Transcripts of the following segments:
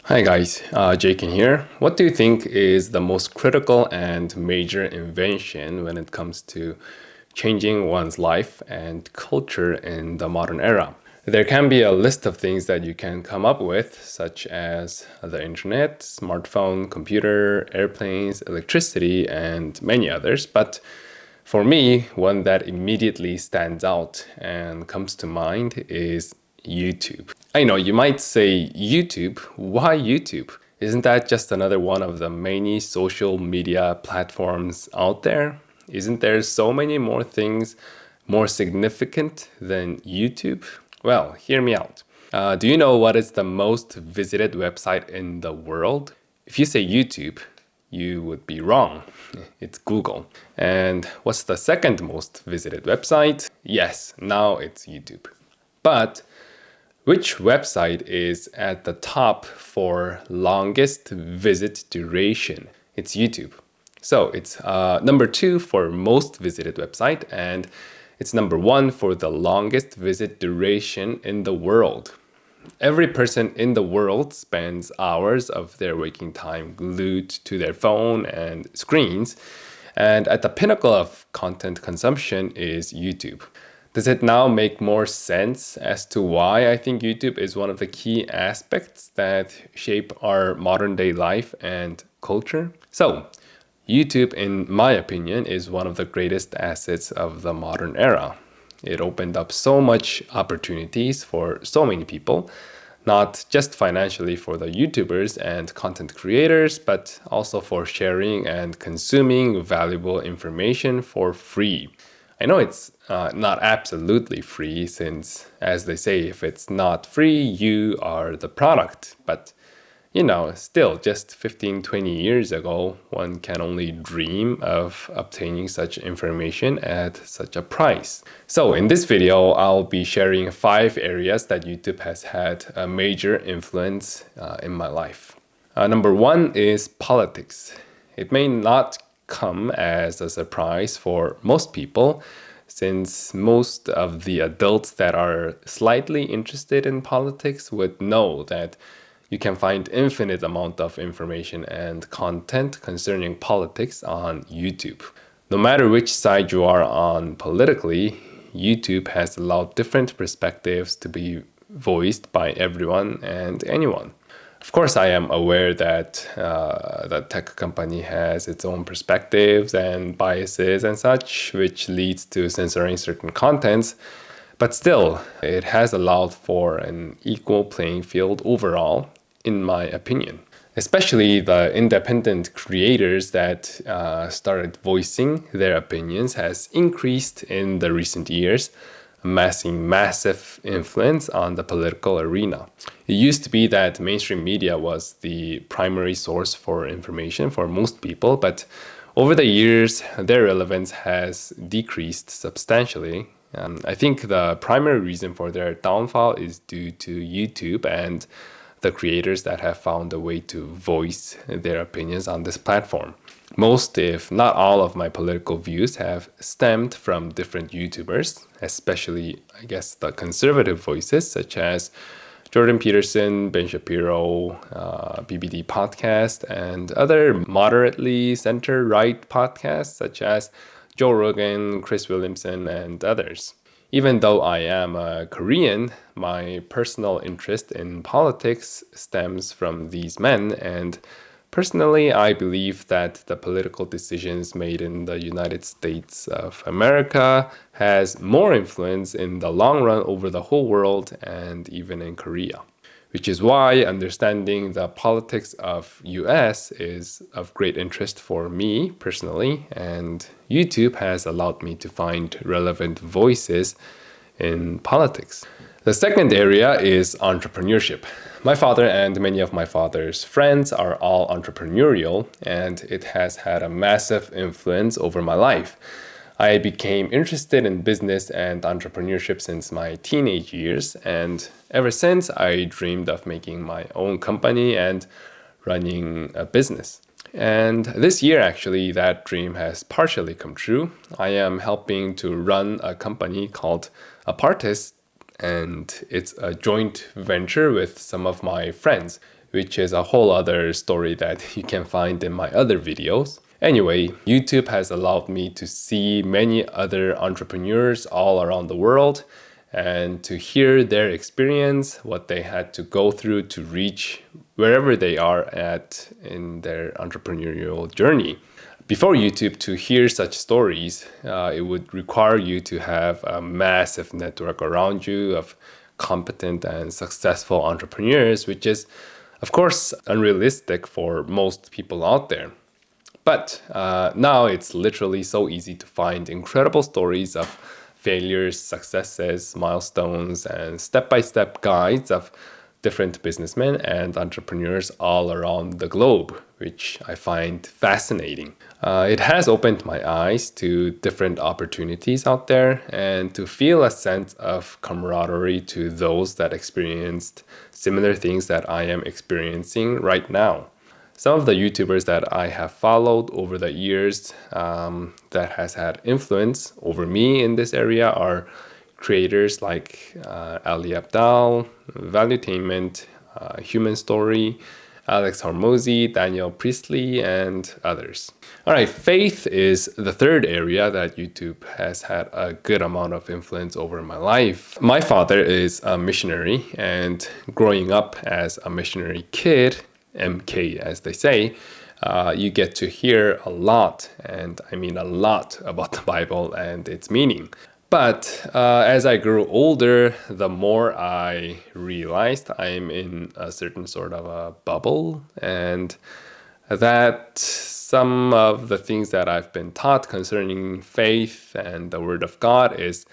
Hi guys, Jake in here. What do you think is the most critical and major invention when it comes to changing one's life and culture in the modern era? There can be a list of things that you can come up with, such as the internet, smartphone, computer, airplanes, electricity, and many others. But for me, one that immediately stands out and comes to mind is YouTube. I know you might say, YouTube? Why YouTube? Isn't that just another one of the many social media platforms out there? Isn't there so many more things more significant than YouTube? Well, hear me out. Do you know what is the most visited website in the world? If you say YouTube, you would be wrong. It's Google. And what's the second most visited website? Yes, now it's YouTube. But which website is at the top for longest visit duration? It's YouTube. So it's number 2 for most visited website, and it's number 1 for the longest visit duration in the world. Every person in the world spends hours of their waking time glued to their phone and screens, and at the pinnacle of content consumption is YouTube. Does it now make more sense as to why I think YouTube is one of the key aspects that shape our modern day life and culture? So, YouTube, in my opinion, is one of the greatest assets of the modern era. It opened up so much opportunities for so many people, not just financially for the YouTubers and content creators, but also for sharing and consuming valuable information for free. I know it's not absolutely free since, as they say, if it's not free, you are the product. But, still just 15, 20 years ago, one can only dream of obtaining such information at such a price. So in this video, I'll be sharing 5 areas that YouTube has had a major influence in my life. Number 1 is politics. It may not come as a surprise for most people, since most of the adults that are slightly interested in politics would know that you can find infinite amount of information and content concerning politics on YouTube. No matter which side you are on politically, YouTube has allowed different perspectives to be voiced by everyone and anyone. Of course, I am aware that the tech company has its own perspectives and biases and such, which leads to censoring certain contents. But still, it has allowed for an equal playing field overall, in my opinion. Especially the independent creators that started voicing their opinions has increased in the recent years, amassing massive influence on the political arena. It used to be that mainstream media was the primary source for information for most people, but over the years, their relevance has decreased substantially. I think the primary reason for their downfall is due to YouTube and the creators that have found a way to voice their opinions on this platform. Most, if not all, of my political views have stemmed from different YouTubers, especially, I guess, the conservative voices such as Jordan Peterson, Ben Shapiro, BBD Podcast, and other moderately center-right podcasts such as Joe Rogan, Chris Williamson, and others. Even though I am a Korean, my personal interest in politics stems from these men, and personally, I believe that the political decisions made in the United States of America has more influence in the long run over the whole world and even in Korea. Which is why understanding the politics of US is of great interest for me personally, and YouTube has allowed me to find relevant voices in politics. The second area is entrepreneurship. My father and many of my father's friends are all entrepreneurial, and it has had a massive influence over my life. I became interested in business and entrepreneurship since my teenage years, and ever since I dreamed of making my own company and running a business. And this year, actually, that dream has partially come true. I am helping to run a company called Apartis, and it's a joint venture with some of my friends. which is a whole other story that you can find in my other videos. Anyway, YouTube has allowed me to see many other entrepreneurs all around the world and to hear their experience, what they had to go through to reach wherever they are at in their entrepreneurial journey. Before YouTube, to hear such stories, it would require you to have a massive network around you of competent and successful entrepreneurs, which is, of course, unrealistic for most people out there. But now it's literally so easy to find incredible stories of failures, successes, milestones, and step-by-step guides of different businessmen and entrepreneurs all around the globe, which I find fascinating. It has opened my eyes to different opportunities out there and to feel a sense of camaraderie to those that experienced similar things that I am experiencing right now. Some of the YouTubers that I have followed over the years that has had influence over me in this area are creators like Ali Abdaal, Valuetainment, Human Story, Alex Hormozy, Daniel Priestley, and others. All right, faith is the third area that YouTube has had a good amount of influence over my life. My father is a missionary, and growing up as a missionary kid, MK as they say, you get to hear a lot, and I mean a lot, about the Bible and its meaning. But as I grew older, the more I realized I'm in a certain sort of a bubble, and that some of the things that I've been taught concerning faith and the Word of God is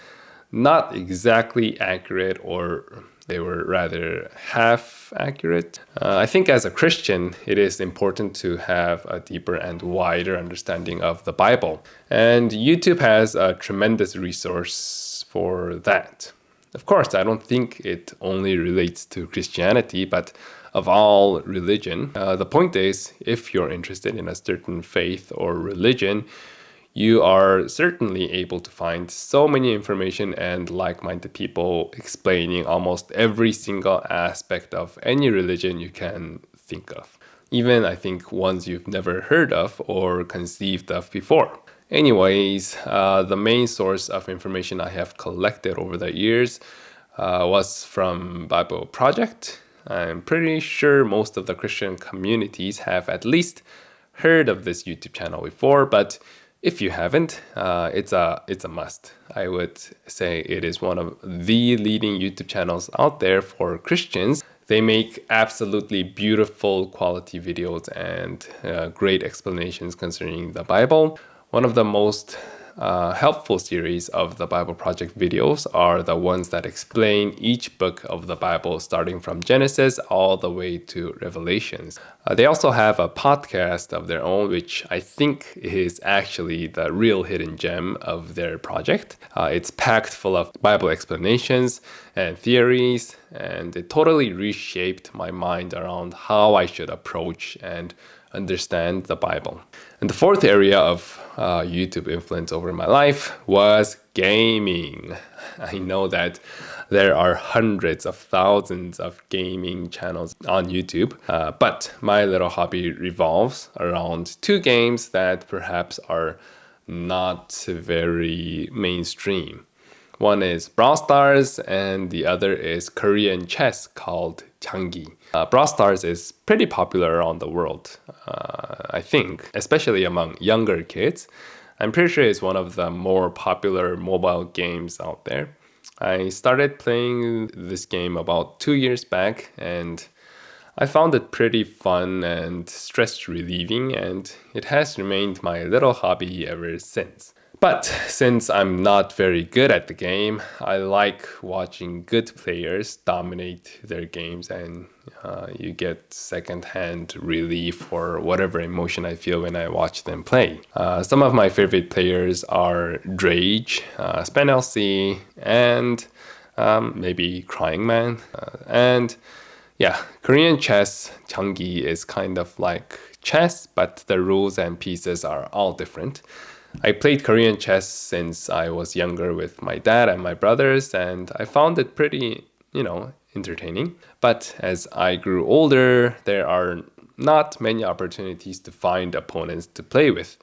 not exactly accurate, or they were rather half accurate. I think as a Christian, it is important to have a deeper and wider understanding of the Bible. And YouTube has a tremendous resource for that. Of course, I don't think it only relates to Christianity, but of all religion. The point is, if you're interested in a certain faith or religion, you are certainly able to find so many information and like-minded people explaining almost every single aspect of any religion you can think of. Even, I think, ones you've never heard of or conceived of before. Anyways, the main source of information I have collected over the years was from Bible Project. I'm pretty sure most of the Christian communities have at least heard of this YouTube channel before, but if you haven't, it's a must. I would say it is one of the leading YouTube channels out there for Christians. They make absolutely beautiful quality videos and great explanations concerning the Bible. One of the most helpful series of the Bible Project videos are the ones that explain each book of the Bible, starting from Genesis all the way to Revelations. They also have a podcast of their own, which I think is actually the real hidden gem of their project. It's packed full of Bible explanations and theories, and it totally reshaped my mind around how I should approach and understand the Bible. And the fourth area of YouTube influence over my life was gaming. I know that there are hundreds of thousands of gaming channels on YouTube, but my little hobby revolves around two games that perhaps are not very mainstream. One is Brawl Stars and the other is Korean chess called Changi. Brawl Stars is pretty popular around the world, I think, especially among younger kids. I'm pretty sure it's one of the more popular mobile games out there. I started playing this game about 2 years back, and I found it pretty fun and stress relieving, and it has remained my little hobby ever since. But since I'm not very good at the game, I like watching good players dominate their games, and you get secondhand relief or whatever emotion I feel when I watch them play. Some of my favorite players are Drage, SpanLC, and maybe Crying Man. And yeah, Korean chess, Changi, is kind of like chess, but the rules and pieces are all different. I played Korean chess since I was younger with my dad and my brothers, and I found it pretty, entertaining. But as I grew older, there are not many opportunities to find opponents to play with.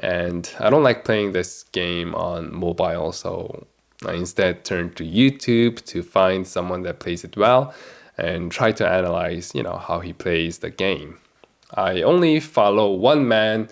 And I don't like playing this game on mobile, so I instead turned to YouTube to find someone that plays it well and try to analyze, how he plays the game. I only follow one man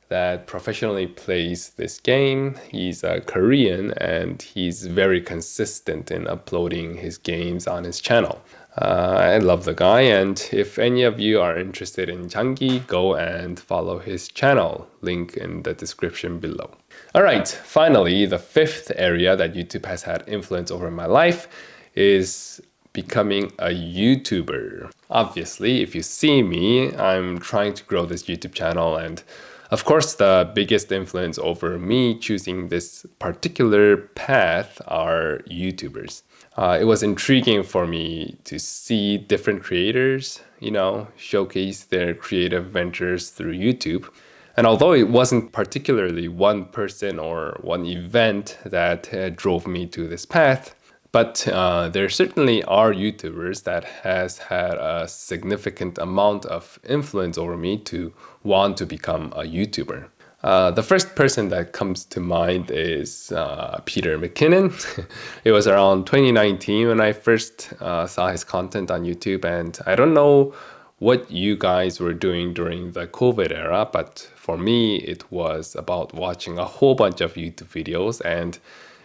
that professionally plays this game. He's a Korean and he's very consistent in uploading his games on his channel. I love the guy, and if any of you are interested in Changi, go and follow his channel. Link in the description below. All right, finally, the fifth area that YouTube has had influence over my life is becoming a YouTuber. Obviously, if you see me, I'm trying to grow this YouTube channel, and of course, the biggest influence over me choosing this particular path are YouTubers. It was intriguing for me to see different creators, showcase their creative ventures through YouTube. And although it wasn't particularly one person or one event that drove me to this path, but there certainly are YouTubers that has had a significant amount of influence over me to want to become a YouTuber. The first person that comes to mind is Peter McKinnon. It was around 2019 when I first saw his content on YouTube, and I don't know what you guys were doing during the COVID era, but for me, it was about watching a whole bunch of YouTube videos, and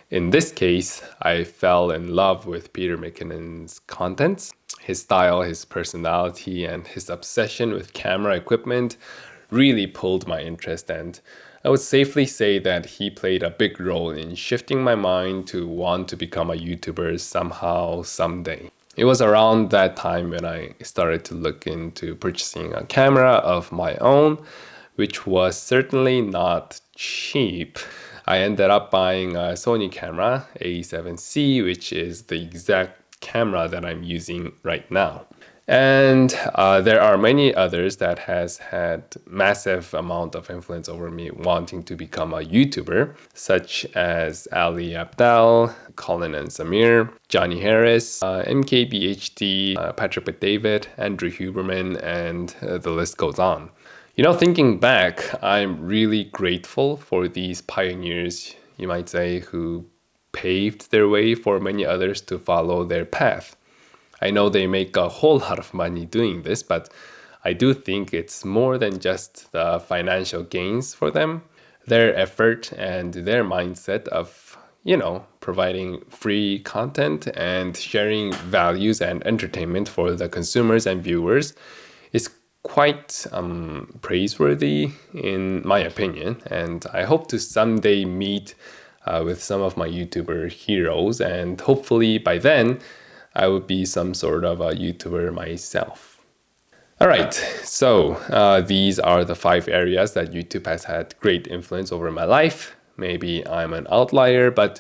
in this case, I fell in love with Peter McKinnon's contents. His style, his personality, and his obsession with camera equipment really pulled my interest, and I would safely say that he played a big role in shifting my mind to want to become a YouTuber somehow, someday. It was around that time when I started to look into purchasing a camera of my own, which was certainly not cheap. I ended up buying a Sony camera, A7C, which is the exact camera that I'm using right now. And there are many others that has had massive amount of influence over me wanting to become a YouTuber, such as Ali Abdal, Colin and Samir, Johnny Harris, MKBHD, Patrick Bet-David, Andrew Huberman, and the list goes on. Thinking back, I'm really grateful for these pioneers, you might say, who paved their way for many others to follow their path. I know they make a whole lot of money doing this, but I do think it's more than just the financial gains for them. Their effort and their mindset of, providing free content and sharing values and entertainment for the consumers and viewers is quite praiseworthy in my opinion. And I hope to someday meet with some of my YouTuber heroes, and hopefully by then, I would be some sort of a YouTuber myself. All right, so these are the 5 areas that YouTube has had great influence over my life. Maybe I'm an outlier, but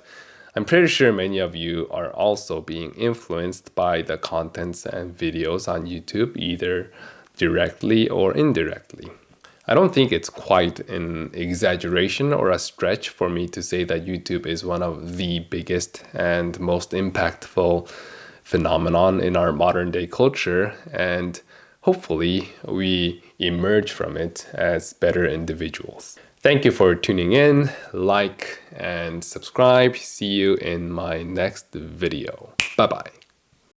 I'm pretty sure many of you are also being influenced by the contents and videos on YouTube, either directly or indirectly. I don't think it's quite an exaggeration or a stretch for me to say that YouTube is one of the biggest and most impactful phenomenon in our modern day culture, and hopefully we emerge from it as better individuals. Thank you for tuning in, like and subscribe. See you in my next video. Bye-bye.